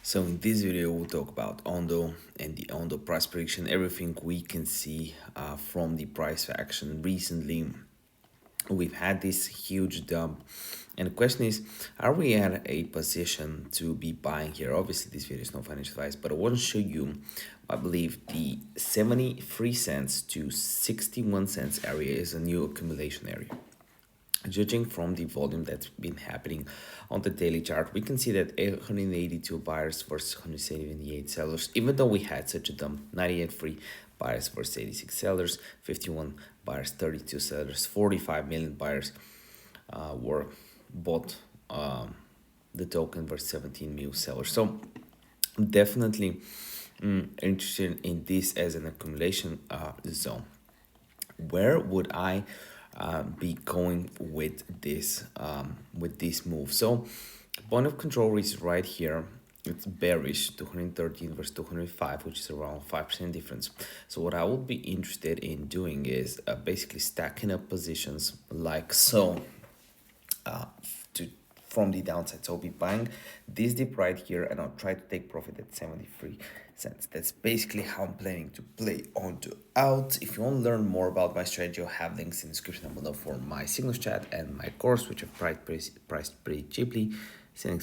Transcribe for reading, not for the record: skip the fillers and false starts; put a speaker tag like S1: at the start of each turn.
S1: So in this video, we'll talk about Ondo and the Ondo price prediction, everything we can see from the price action recently. We've had this huge dump, and the question is, are we at a position to be buying here? Obviously, this video is no financial advice, but I want to show you, I believe the 73 cents to 61 cents area is a new accumulation area. Judging from the volume that's been happening on the daily chart, we can see that 882 buyers versus 178 sellers. Even though we had such a dump, 98 free buyers versus 86 sellers, 51 buyers, 32 sellers, 45 million buyers were bought the token versus 17 million sellers. So definitely interested in this as an accumulation zone. Where would I be going with this move? So point of control is right here. It's bearish, 213 versus 205, which is around 5% difference. So what I would be interested in doing is basically stacking up positions like so from the downside. So I'll be buying this dip right here and I'll try to take profit at 73 cents. That's basically how I'm planning to play Ondo out. If you want to learn more about my strategy, I'll have links in the description down below for my Signals chat and my course, which I've priced pretty cheaply. See you next